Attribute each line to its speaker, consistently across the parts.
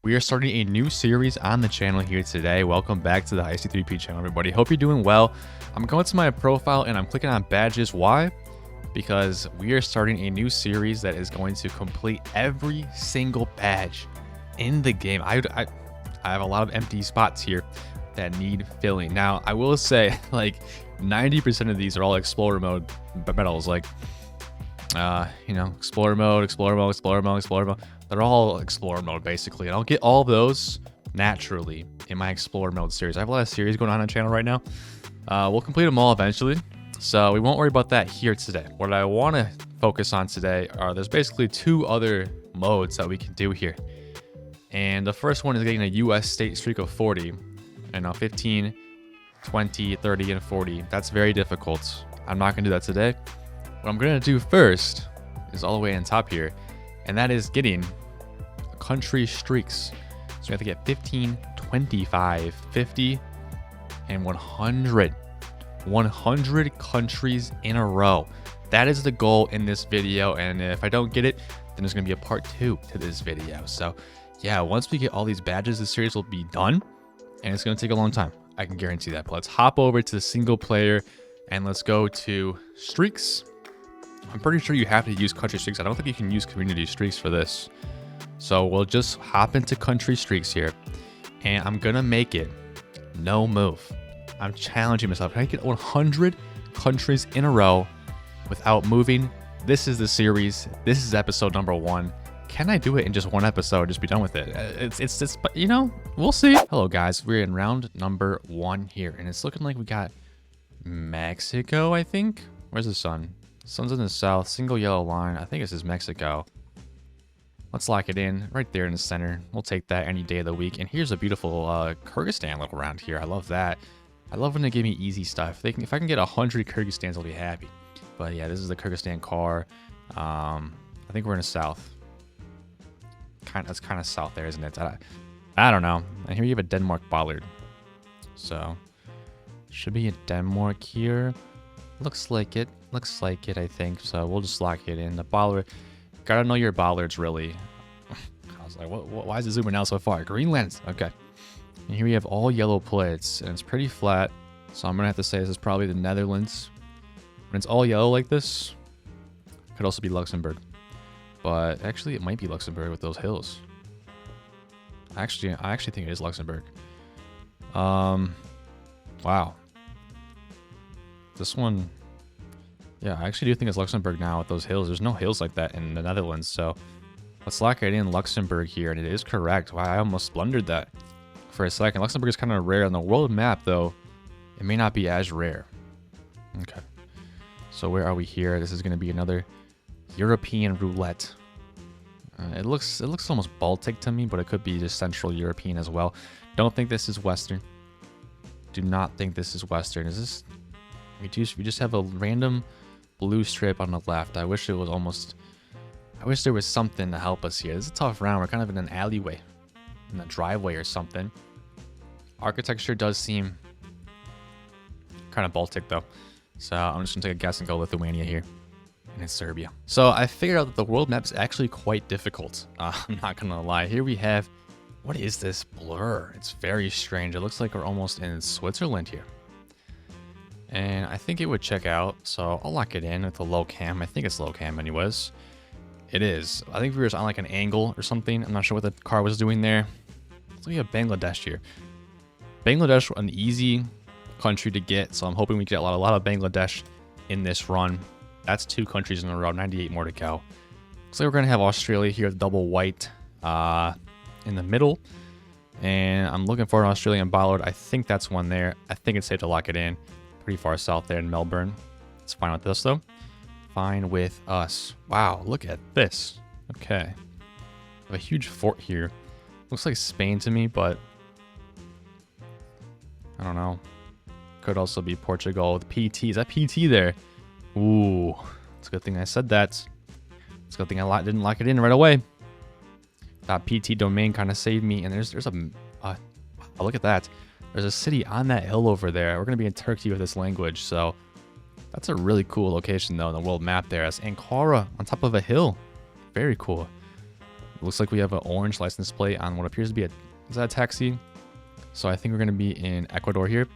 Speaker 1: We are starting a new series on the channel here today. Welcome back to the IC3P channel, everybody. Hope you're doing well. I'm going to my profile and I'm clicking on badges. Why? Because we are starting a new series that is going to complete every single badge in the game. I have a lot of empty spots here that need filling. Now, I will say, like, 90% of these are all Explorer mode medals. Like, Explorer mode, Explorer mode, Explorer mode, Explorer mode. They're all Explorer mode, basically. And I'll get all those naturally in my Explorer mode series. I have a lot of series going on the channel right now. We'll complete them all eventually. So we won't worry about that here today. What I want to focus on today are there's basically two other modes that we can do here. And the first one is getting a US state streak of 40. And now 15, 20, 30, and 40. That's very difficult. I'm not going to do that today. What I'm going to do first is all the way on top here. And that is getting country streaks. So we have to get 15, 25, 50, and 100. 100 countries in a row. That is the goal in this video. And if I don't get it, then there's going to be a part 2 to this video. So yeah, once we get all these badges, the series will be done. And it's going to take a long time. I can guarantee that. But let's hop over to the single player and let's go to streaks. I'm pretty sure you have to use country streaks. I don't think you can use community streaks for this. So we'll just hop into country streaks here. And I'm going to make it no move. I'm challenging myself. Can I get 100 countries in a row without moving? This is the series. This is episode number 1. Can I do it in just one episode? Just be done with it. It's but you know, we'll see. Hello guys, we're in round number 1 here. And it's looking like we got Mexico, I think. Where's the sun? Sun's in the south, single yellow line. I think this is Mexico. Let's lock it in right there in the center. We'll take that any day of the week. And here's a beautiful Kyrgyzstan look around here. I love that. I love when they give me easy stuff. If I can get 100 Kyrgyzstans, I'll be happy. But yeah, this is the Kyrgyzstan car. I think we're in the south. That's kind of south there, isn't it? I don't know. And here you have a Denmark bollard. So should be a Denmark here. Looks like it. Looks like it, I think. So we'll just lock it in. The bollard. Gotta know your bollards, really. I was like, why is it zooming out so far? Greenland. Okay. And here we have all yellow plates. And it's pretty flat. So I'm going to have to say this is probably the Netherlands. When it's all yellow like this, it could also be Luxembourg. But actually, it might be Luxembourg with those hills. I actually think it is Luxembourg. Wow. This one, yeah, I actually do think it's Luxembourg now with those hills. There's no hills like that in the Netherlands, so let's lock it in Luxembourg here, and it is correct. Wow, I almost blundered that for a second. Luxembourg is kind of rare on the world map, though. It may not be as rare. Okay. So where are we here? This is going to be another European roulette. It looks almost Baltic to me, but it could be just Central European as well. Don't think this is Western. Do not think this is Western. Is this? We just have a random blue strip on the left. I wish there was something to help us here. This is a tough round. We're kind of in an alleyway, in a driveway or something. Architecture does seem kind of Baltic though. So I'm just gonna take a guess and go Lithuania here. And it's Serbia. So I figured out that the world map is actually quite difficult. I'm not gonna lie. Here we have, what is this blur? It's very strange. It looks like we're almost in Switzerland here. And I think it would check out, so I'll lock it in with a low cam. I think it's low cam anyways. It is. I think we were on like an angle or something. I'm not sure what the car was doing there. So we have Bangladesh here. Bangladesh, an easy country to get, so I'm hoping we get a lot of Bangladesh in this run. That's 2 countries in a row, 98 more to go. Looks like we're going to have Australia here, double white in the middle. And I'm looking for an Australian bollard. I think that's one there. I think it's safe to lock it in. Pretty far south there in Melbourne. It's fine with us though. Fine with us. Wow, look at this. Okay. A huge fort here. Looks like Spain to me, but I don't know. Could also be Portugal with PT. Is that PT there? Ooh, it's a good thing I said that. It's a good thing I didn't lock it in right away. That PT domain kind of saved me. And there's a look at that. There's a city on that hill over there. We're going to be in Turkey with this language. So that's a really cool location, though, on the world map there. It's Ankara on top of a hill. Very cool. It looks like we have an orange license plate on what appears to be is that a taxi? So I think we're going to be in Ecuador here.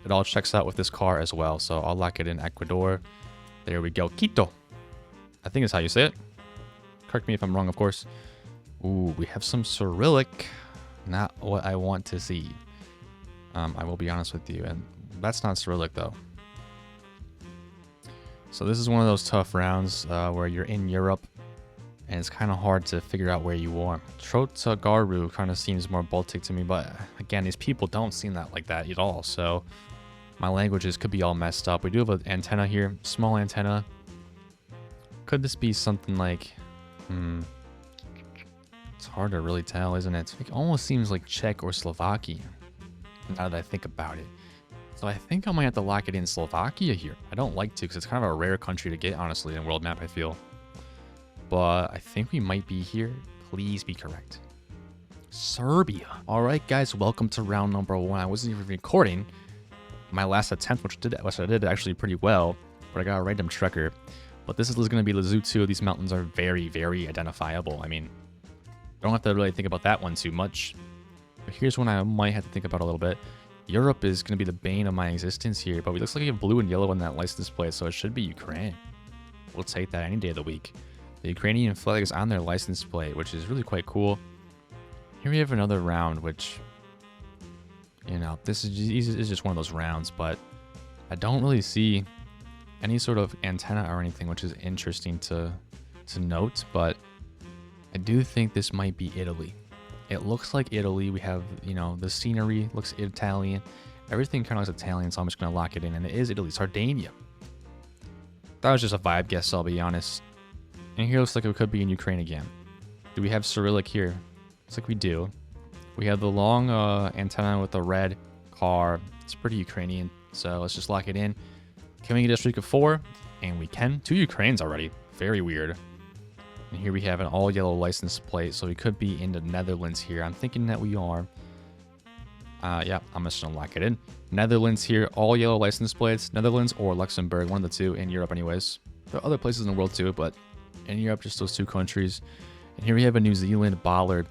Speaker 1: It all checks out with this car as well. So I'll lock it in Ecuador. There we go. Quito. I think is how you say it. Correct me if I'm wrong, of course. Ooh, we have some Cyrillic. Not what I want to see. I will be honest with you. And that's not Cyrillic, though. So this is one of those tough rounds where you're in Europe. And it's kind of hard to figure out where you are. Trotagaru kind of seems more Baltic to me. But again, these people don't seem that like that at all. So my languages could be all messed up. We do have an antenna here. Small antenna. Could this be something like... It's hard to really tell, isn't it? It almost seems like Czech or Slovakia, now that I think about it. So I think I might have to lock it in Slovakia here. I don't like to because it's kind of a rare country to get, honestly, in world map, I feel. But I think we might be here. Please be correct. Serbia. All right, guys, welcome to round number 1. I wasn't even recording my last attempt, which I did actually pretty well, but I got a random trekker. But this is going to be Lesotho. These mountains are very, very identifiable. I mean, I don't have to really think about that one too much. But here's one I might have to think about a little bit. Europe is going to be the bane of my existence here, but it looks like we have blue and yellow on that license plate, so it should be Ukraine. We'll take that any day of the week. The Ukrainian flag is on their license plate, which is really quite cool. Here we have another round, which, you know, this is just one of those rounds, but I don't really see any sort of antenna or anything, which is interesting to note, but I do think this might be Italy. It looks like Italy. We have, you know, the scenery looks Italian. Everything kind of looks Italian, so I'm just going to lock it in, and it is Italy. Sardinia. That was just a vibe guess, I'll be honest. And here looks like it could be in Ukraine again. Do we have Cyrillic here? Looks like we do. We have the long antenna with the red car. It's pretty Ukrainian, so let's just lock it in. Can we get a streak of 4? And we can. 2 Ukraines already. Very weird. And here we have an all yellow license plate, so we could be in the Netherlands here. I'm thinking that we are. Yeah, I'm just gonna lock it in. Netherlands here, all yellow license plates. Netherlands or Luxembourg, one of the two in Europe anyways. There are other places in the world too, but in Europe, just those 2 countries. And here we have a New Zealand bollard.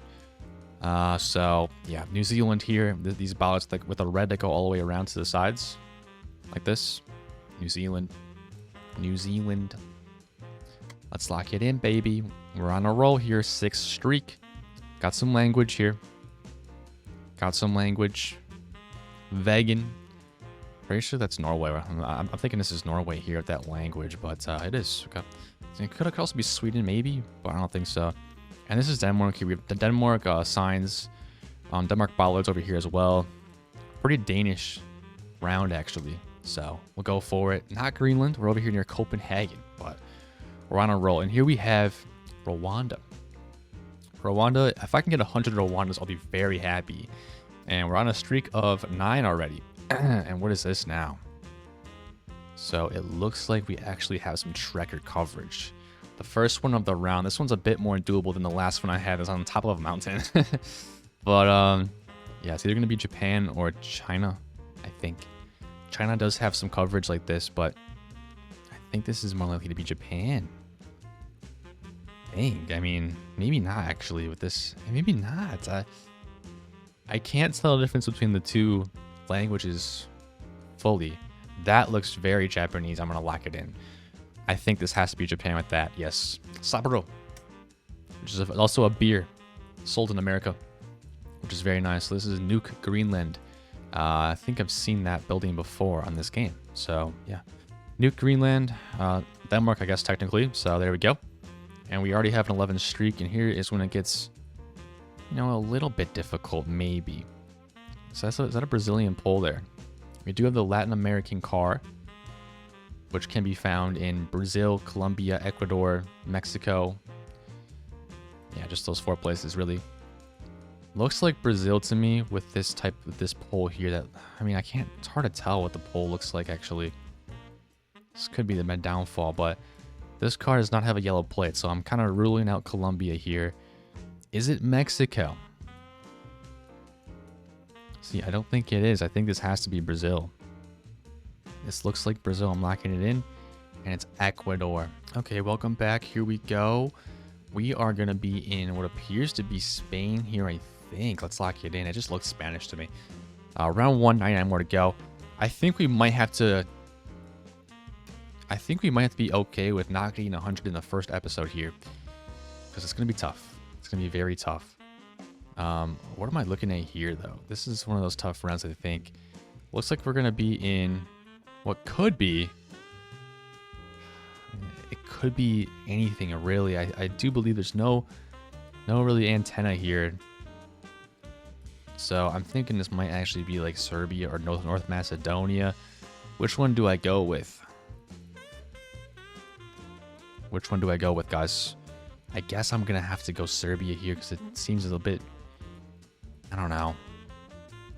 Speaker 1: So yeah, New Zealand here. These bollards with the red that go all the way around to the sides, like this. New Zealand. New Zealand. Let's lock it in, baby. We're on a roll here. 6th streak. Got some language here. Got some language. Vegan. Pretty sure that's Norway. I'm thinking this is Norway here with that language, but it is. Okay. It could also be Sweden, maybe, but I don't think so. And this is Denmark here. We have the Denmark signs. Denmark bollards over here as well. Pretty Danish round, actually. So we'll go for it. Not Greenland. We're over here near Copenhagen, but we're on a roll. And here we have Rwanda. Rwanda, if I can get 100 Rwandas, I'll be very happy. And we're on a streak of 9 already. And what is this now? So it looks like we actually have some trekker coverage. The first one of the round. This one's a bit more doable than the last one I had. It's on top of a mountain. But yeah, it's either going to be Japan or China, I think. China does have some coverage like this, but I think this is more likely to be Japan. Dang, I mean, maybe not actually with this. Maybe not. I can't tell the difference between the 2 languages fully. That looks very Japanese. I'm going to lock it in. I think this has to be Japan with that. Yes. Sapporo, which is also a beer sold in America, which is very nice. So this is Nuke, Greenland. I think I've seen that building before on this game. So, yeah. Nuke, Greenland. Denmark, I guess, technically. So, there we go. And we already have an 11 streak. And here is when it gets, you know, a little bit difficult, maybe. So, is that a Brazilian pole there? We do have the Latin American car, which can be found in Brazil, Colombia, Ecuador, Mexico. Yeah, just those 4 places, really. Looks like Brazil to me with this pole here. That, I mean, it's hard to tell what the pole looks like, actually. This could be my downfall, but this car does not have a yellow plate, so I'm kind of ruling out Colombia here. Is it Mexico? See, I don't think it is. I think this has to be Brazil. This looks like Brazil. I'm locking it in. And it's Ecuador. Okay, welcome back. Here we go. We are going to be in what appears to be Spain here, I think. Let's lock it in. It just looks Spanish to me. Round 199 more to go. I think we might have to be okay with not getting 100 in the first episode here. Because it's going to be tough. It's going to be very tough. What am I looking at here, though? This is one of those tough rounds, I think. Looks like we're going to be in what could be... It could be anything, really. I do believe there's no really antenna here. So I'm thinking this might actually be like Serbia or North Macedonia. Which one do I go with? Which one do I go with, guys? I guess I'm going to have to go Serbia here because it seems a little bit... I don't know.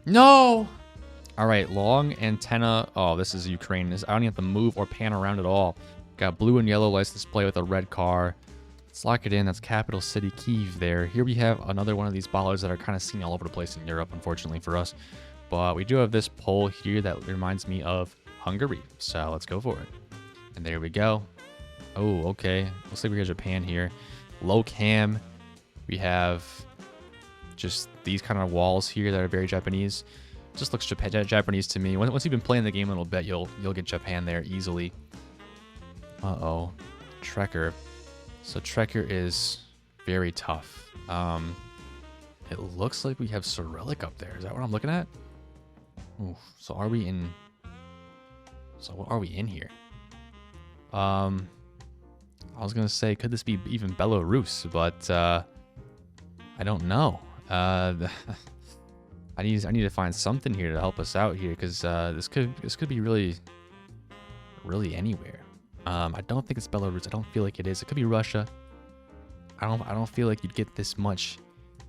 Speaker 1: No! All right, long antenna. Oh, this is Ukraine. I don't even have to move or pan around at all. Got blue and yellow license display with a red car. Let's lock it in. That's capital city Kyiv there. Here we have another one of these ballers that are kind of seen all over the place in Europe, unfortunately for us. But we do have this pole here that reminds me of Hungary. So let's go for it. And there we go. Oh, okay. Looks like we have Japan here. Low cam. We have just these kind of walls here that are very Japanese. Just looks Japanese to me. Once you've been playing the game a little bit, you'll get Japan there easily. Uh-oh. Trekker. So Trekker is very tough. It looks like we have Cyrillic up there. Is that what I'm looking at? Ooh, so are we in... So what are we in here? I was going to say, could this be even Belarus? But I don't know. I need to find something here to help us out here, because this could be really anywhere. I don't think it's Belarus. I don't feel like it is. It could be Russia. I don't feel like you'd get this much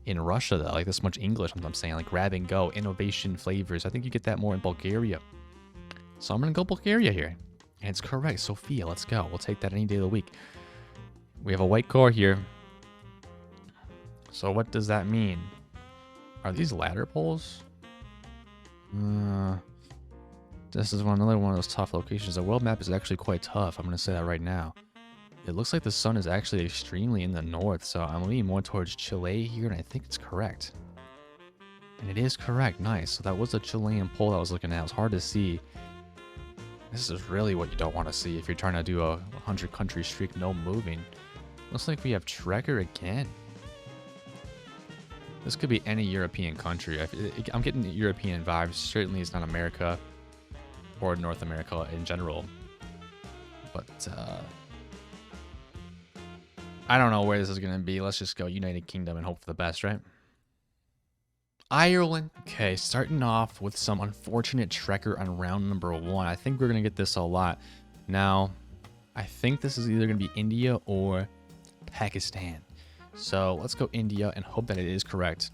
Speaker 1: in Russia though, like this much English. I'm saying like grab and go, innovation, flavors. I think you get that more in Bulgaria. So I'm gonna go Bulgaria here, and it's correct. Sofia, let's go. We'll take that any day of the week. We have a white car here. So what does that mean? Are these ladder poles? This is another one of those tough locations. The world map is actually quite tough. I'm going to say that right now. It looks like the sun is actually extremely in the north, so I'm leaning more towards Chile here, and I think it's correct. And it is correct. Nice. So that was a Chilean pole I was looking at. It was hard to see. This is really what you don't want to see if you're trying to do a 100-country streak, no moving. Looks like we have Trekker again. This could be any European country. I'm getting European vibes. Certainly it's not America or North America in general. But I don't know where this is going to be. Let's just go United Kingdom and hope for the best, right? Ireland. Okay, starting off with some unfortunate Trekker on round number 1. I think we're going to get this a lot. Now, I think this is either going to be India or Pakistan. So let's go India and hope that it is correct.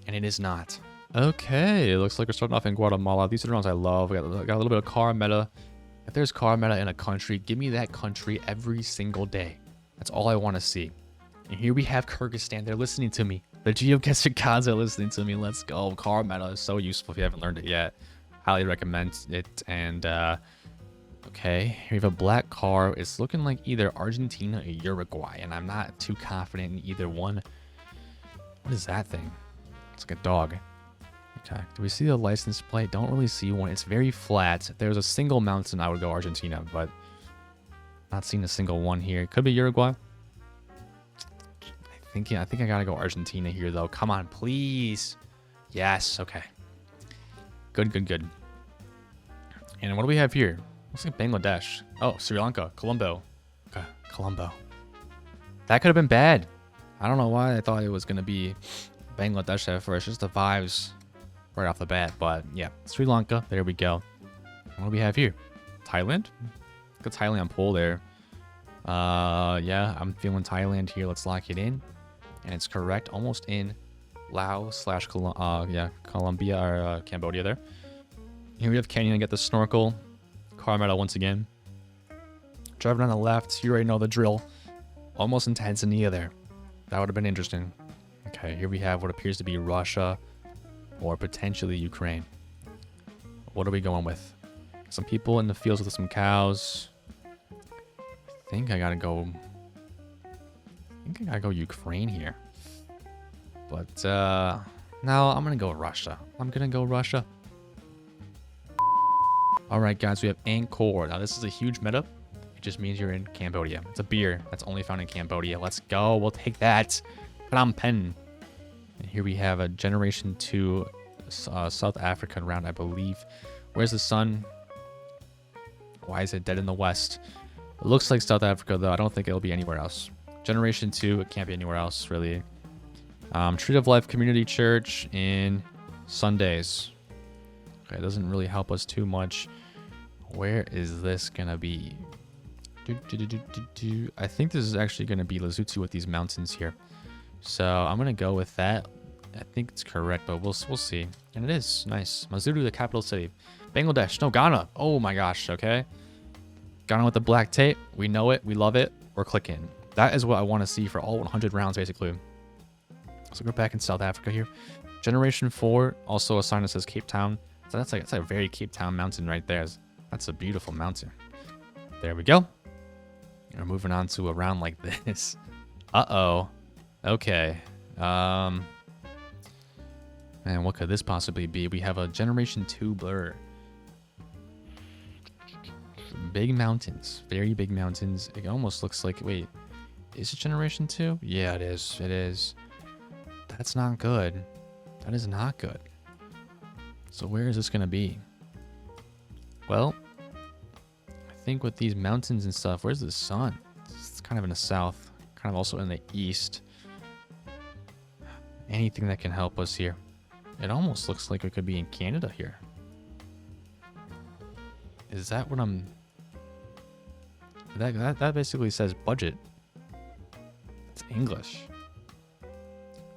Speaker 1: And it is not. Okay, it looks like we're starting off in Guatemala. These are the rounds I love. We got a little bit of car meta. If there's car meta in a country, give me that country every single day. That's all I want to see. And here we have Kyrgyzstan. They're listening to me. The Geoguessr gods are listening to me. Let's go. Car meta is so useful if you haven't learned it yet. Highly recommend it. And okay, here we have a black car. It's looking like either Argentina or Uruguay, and I'm not too confident in either one. What is that thing? It's like a dog. Okay, do we see the license plate? Don't really see one. It's very flat. If there's a single mountain, I would go Argentina, but not seeing a single one here. Could be Uruguay. I think I gotta go Argentina here, though. Come on, please. Yes, okay. Good. And what do we have here? Looks like Bangladesh. Oh, Sri Lanka. Colombo. Okay, Colombo. That could have been bad. I don't know why I thought it was going to be Bangladesh at first. Just the vibes right off the bat. But yeah, Sri Lanka. There we go. What do we have here? Thailand? Look at Thailand pull there. Yeah, I'm feeling Thailand here. Let's lock it in. And it's correct. Almost in Laos / Colombia or Cambodia there. Here we have Kenya. Get the snorkel. Car metal once again. Driving on the left. You already know the drill. Almost in Tanzania there. That would have been interesting. Okay, here we have what appears to be Russia or potentially Ukraine. What are we going with? Some people in the fields with some cows. I think I gotta go think I gotta go Ukraine here. But, no, I'm gonna go Russia. Alright, guys, we have Angkor. Now, this is a huge meta. It just means you're in Cambodia. It's a beer that's only found in Cambodia. Let's go. We'll take that. Phnom Penh. And here we have a Generation 2 South African round, I believe. Where's the sun? Why is it dead in the west? It looks like South Africa, though. I don't think it'll be anywhere else. Generation 2, it can't be anywhere else, really. Tree of Life Community Church in Sundays. Okay, it doesn't really help us too much. Where is this gonna be? I think this is actually gonna be Lesotho with these mountains here. So I'm gonna go with that. I think it's correct, but we'll see. And it is nice. Maseru, the capital city. Bangladesh, no, Ghana. Oh my gosh, okay. Ghana with the black tape. We know it, we love it. We're clicking. That is what I want to see for all 100 rounds, basically. So we're back in South Africa here. Generation 4, also a sign that says Cape Town. So that's like a very Cape Town mountain right there. That's a beautiful mountain. There we go. We're moving on to a round like this. Uh-oh. Okay. Man, what could this possibly be? We have a Generation 2 blur. Big mountains. Very big mountains. It almost looks like... Wait. Is it Generation 2? Yeah, it is. It is. That's not good. That is not good. So where is this going to be? Well, I think with these mountains and stuff, where's the sun? It's kind of in the south. Kind of also in the east. Anything that can help us here. It almost looks like it could be in Canada here. Is that what I'm... That basically says budget. It's English.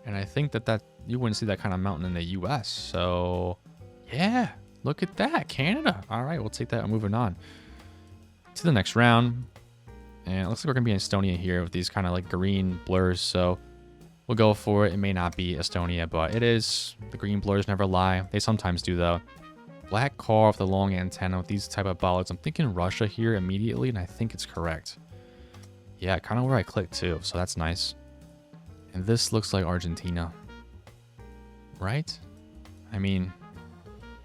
Speaker 1: And I think that you wouldn't see that kind of mountain in the US. So, yeah. Look at that. Canada. All right, we'll take that. Moving on to the next round. And it looks like we're going to be in Estonia here with these kind of like green blurs. So we'll go for it. It may not be Estonia, but it is. The green blurs never lie. They sometimes do, though. Black car with the long antenna with these type of bollards. I'm thinking Russia here immediately, and I think it's correct. Yeah, kind of where I clicked, too. So that's nice. And this looks like Argentina. Right? I mean,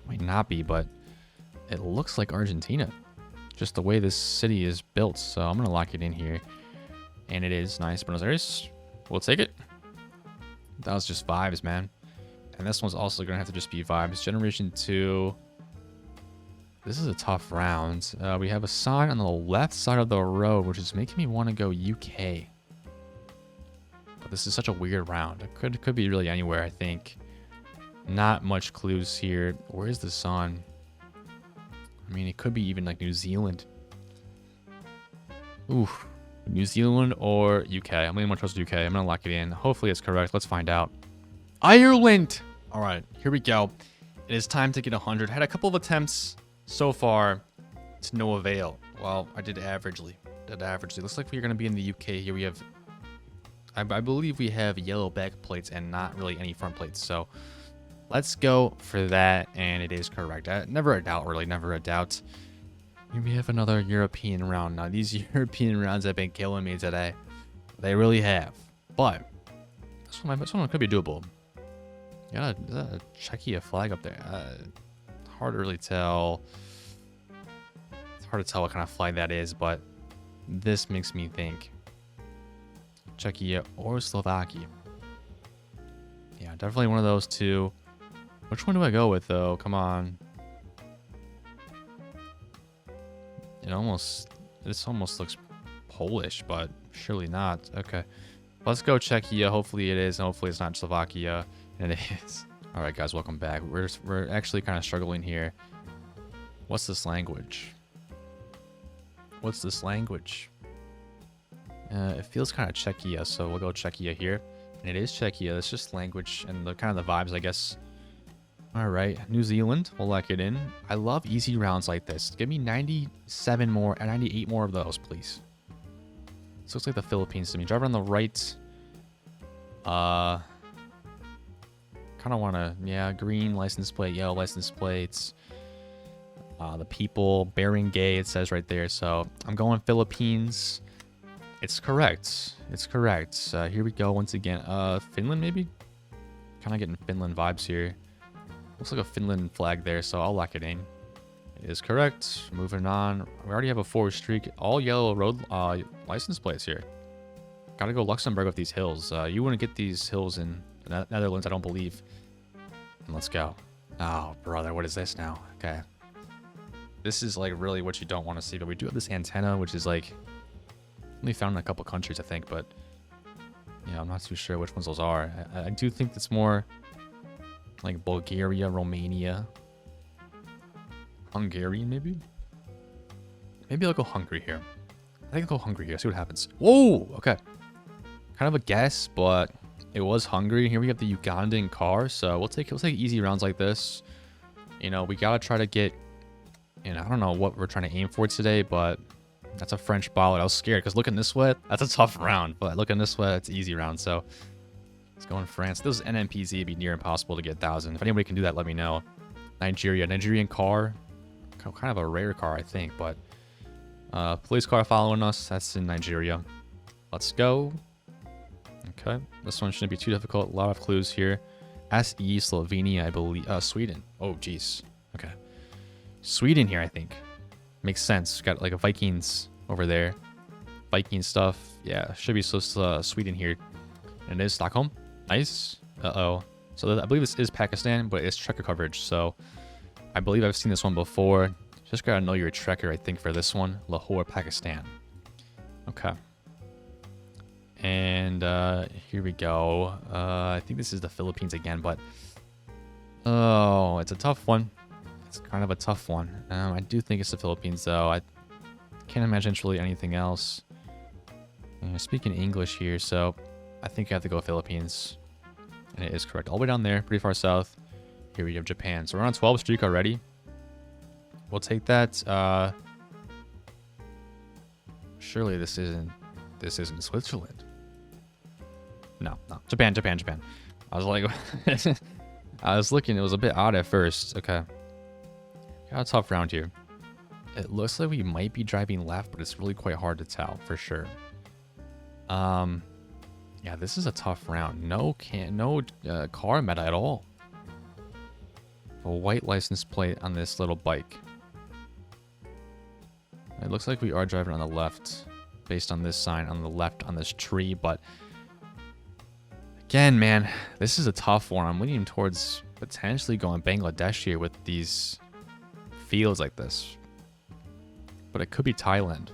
Speaker 1: might not be, but it looks like Argentina. Just the way this city is built. So I'm going to lock it in here. And it is nice. Buenos Aires. We'll take it. That was just vibes, man. And this one's also going to have to just be vibes. Generation 2. This is a tough round. We have a sign on the left side of the road, which is making me want to go UK. But this is such a weird round. It could be really anywhere, I think. Not much clues here. Where is the sun? I mean, it could be even like New Zealand. Oof. New Zealand or UK. I'm leaning more towards UK. I'm going to lock it in. Hopefully it's correct. Let's find out. Ireland! All right, here we go. It is time to get 100. Had a couple of attempts so far to no avail. Well, I did averagely. Looks like we're going to be in the UK here. We have... I believe we have yellow back plates and not really any front plates. So let's go for that. And it is correct. Never a doubt, really. Never a doubt. Here we have another European round. Now, these European rounds have been killing me today. They really have. But this one could be doable. Yeah, is that a Czechia flag up there? Hard to really tell. It's hard to tell what kind of flag that is, but this makes me think Czechia or Slovakia. Yeah, definitely one of those two. Which one do I go with, though? Come on. This almost looks Polish, but surely not. Okay. Let's go Czechia. Hopefully it is, and hopefully it's not Slovakia. And it is. All right, guys, welcome back. We're actually kind of struggling here. What's this language? It feels kind of Czechia, so we'll go Czechia here. And it is Czechia. It's just language and the kind of the vibes, I guess. All right, New Zealand. We'll lock it in. I love easy rounds like this. Give me 97 more and 98 more of those, please. This looks like the Philippines to me. Driver on the right. Kind of want to, yeah, green license plate, yellow license plates. The people, barangay, it says right there. So I'm going Philippines. It's correct. It's correct. Here we go once again. Finland maybe? Kind of getting Finland vibes here. Looks like a Finland flag there, so I'll lock it in. It is correct. Moving on. We already have a 4 streak. All yellow road license plates here. Gotta go Luxembourg with these hills. You wouldn't get these hills in the Netherlands, I don't believe. And let's go. Oh, brother, what is this now? Okay. This is like really what you don't want to see, but we do have this antenna, which is like only found in a couple countries, I think, but yeah, I'm not too sure which ones those are. I do think it's more like Bulgaria, Romania, Hungarian, maybe? Maybe I'll go Hungary here. I think I'll go Hungary here, see what happens. Whoa, okay. Kind of a guess, but it was Hungary. Here we have the Ugandan car, so we'll take easy rounds like this. You know, we gotta try to get, you know, I don't know what we're trying to aim for today, but that's a French ballot. I was scared because looking this way, that's a tough round, but looking this way, it's an easy round. So let's go in France. If this was NMPZ, it'd be near impossible to get 1,000. If anybody can do that, let me know. Nigeria, Nigerian car, kind of a rare car, I think, but police car following us. That's in Nigeria. Let's go. Okay, this one shouldn't be too difficult. A lot of clues here. SE, Slovenia, I believe. Sweden. Oh, jeez. Okay. Sweden here, I think. Makes sense. Got like a Vikings over there. Viking stuff. Yeah, should be Sweden here. And it is Stockholm. Nice. Uh-oh. So I believe this is Pakistan, but it's checker coverage. So I believe I've seen this one before. Just gotta know your trekker, I think, for this one. Lahore, Pakistan. Okay. And here we go. I think this is the Philippines again, but oh, it's a tough one. It's kind of a tough one. I do think it's the Philippines, though. I can't imagine it's really anything else. Speaking English here, so I think I have to go Philippines. And it is correct. All the way down there, pretty far south. Here we have Japan. So we're on a 12 streak already. We'll take that. Surely this isn't Switzerland. No. Japan. I was like, I was looking. It was a bit odd at first. Okay. Got a tough round here. It looks like we might be driving left, but it's really quite hard to tell for sure. Yeah, this is a tough round. No car meta at all. A white license plate on this little bike. It looks like we are driving on the left based on this sign on the left on this tree, but again, man, this is a tough one. I'm leaning towards potentially going Bangladesh here with these fields like this, but it could be Thailand.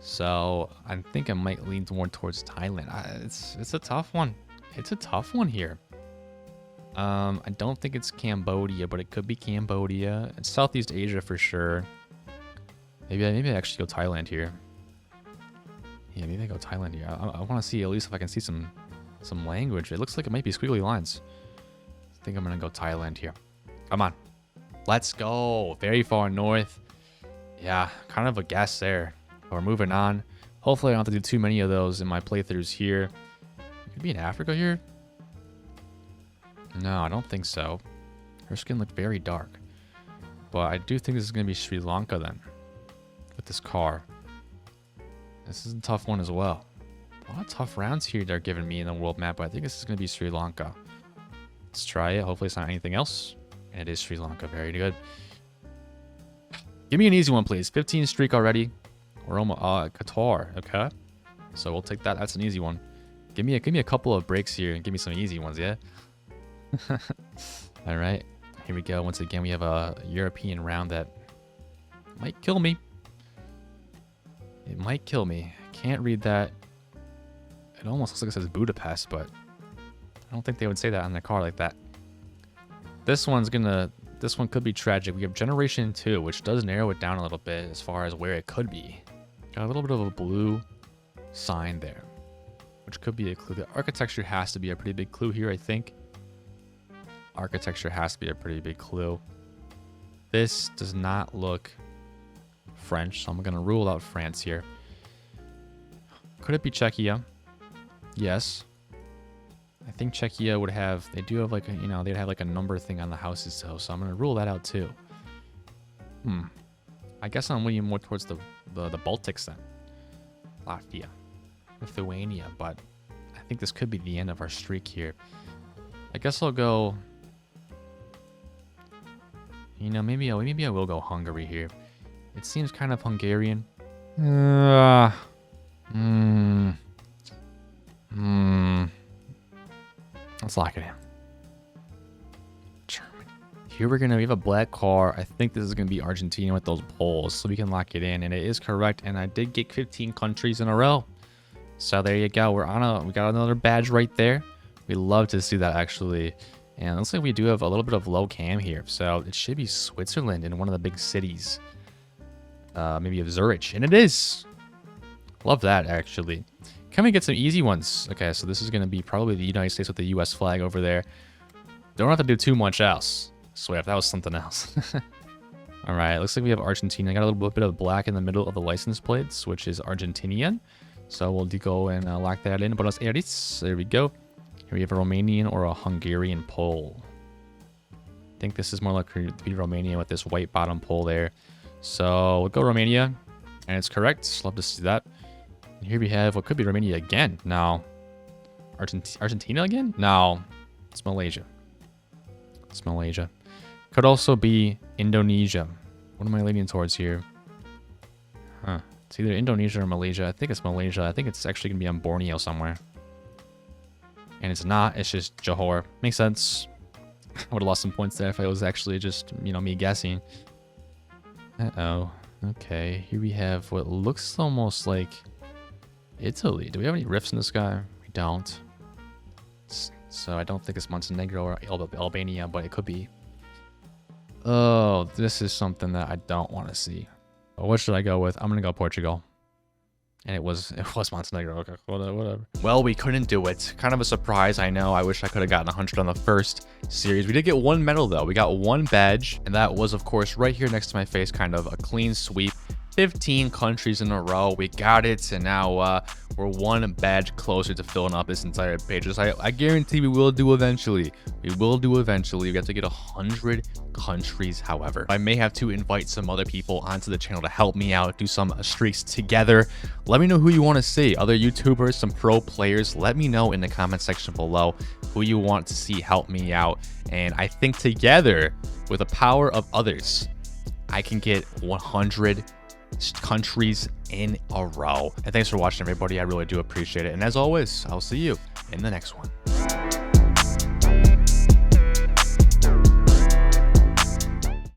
Speaker 1: So I think I might lean more towards Thailand. It's a tough one. It's a tough one here. I don't think it's Cambodia, but it could be Cambodia. It's Southeast Asia for sure. Maybe I actually go Thailand here. Yeah, maybe I go Thailand here. I want to see at least if I can see some language. It looks like it might be squiggly lines. I think I'm gonna go Thailand here. Come on, let's go. Very far north. Yeah, kind of a guess there. We're moving on. Hopefully I don't have to do too many of those in my playthroughs here. Could be in Africa here. No, I don't think so. Her skin looked very dark. But I do think this is going to be Sri Lanka then. With this car. This is a tough one as well. A lot of tough rounds here they're giving me in the world map, but I think this is going to be Sri Lanka. Let's try it. Hopefully it's not anything else. And it is Sri Lanka. Very good. Give me an easy one, please. 15 streak already. We're almost Qatar. Okay. So we'll take that. That's an easy one. Give me a couple of breaks here and give me some easy ones, yeah? All right. Here we go. Once again, we have a European round that might kill me. It might kill me. Can't read that. It almost looks like it says Budapest, but I don't think they would say that on their car like that. This one could be tragic. We have Generation 2, which does narrow it down a little bit as far as where it could be. Got a little bit of a blue sign there, which could be a clue. The architecture has to be a pretty big clue here, I think. Architecture has to be a pretty big clue. This does not look French, so I'm going to rule out France here. Could it be Czechia? Yes. I think Czechia would have, they do have like a, they'd have like a number thing on the houses, so I'm going to rule that out too. I guess I'm leaning more towards the Baltics then. Latvia, Lithuania, but I think this could be the end of our streak here. I guess I'll go... You know, maybe I will go Hungary here. It seems kind of Hungarian. Let's lock it in. Germany. Here we have a black car. I think this is gonna be Argentina with those poles, so we can lock it in, and it is correct. And I did get 15 countries in a row. So there you go. We got another badge right there. We love to see that actually. And it looks like we do have a little bit of low cam here. So it should be Switzerland in one of the big cities. Maybe of Zurich. And it is. Love that, actually. Can we get some easy ones? Okay, so this is going to be probably the United States with the US flag over there. Don't have to do too much else. I swear, if that was something else. All right, looks like we have Argentina. I got a little bit of black in the middle of the license plates, which is Argentinian. So we'll go and lock that in. Buenos Aires. There we go. Here we have a Romanian or a Hungarian pole. I think this is more likely to be Romania with this white bottom pole there. So we'll go Romania, and it's correct. Love to see that. And here we have what could be Romania again. No. Argentina again? No. It's Malaysia. It's Malaysia. Could also be Indonesia. What am I leaning towards here? Huh. It's either Indonesia or Malaysia. I think it's Malaysia. I think it's actually going to be on Borneo somewhere. And it's not. It's just Johor. Makes sense. I would have lost some points there if it was actually just, you know, me guessing. Uh-oh. Okay. Here we have what looks almost like Italy. Do we have any rifts in the sky? We don't. So I don't think it's Montenegro or Albania, but it could be. Oh, this is something that I don't want to see. Well, what should I go with? I'm going to go Portugal. And it was Montenegro. Okay, whatever. Well, we couldn't do it. Kind of a surprise, I know. I wish I could have gotten 100 on the first series. We did get one medal, though. We got one badge. And that was, of course, right here next to my face, kind of a clean sweep. 15 countries in a row. We got it. And now we're one badge closer to filling up this entire page. I guarantee we will do eventually. We will do eventually. We have to get 100 countries, however. I may have to invite some other people onto the channel to help me out, do some streaks together. Let me know who you want to see. Other YouTubers, some pro players. Let me know in the comment section below who you want to see help me out. And I think together, with the power of others, I can get 100 countries in a row. And thanks for watching, everybody. I really do appreciate it. And as always, I'll see you in the next one.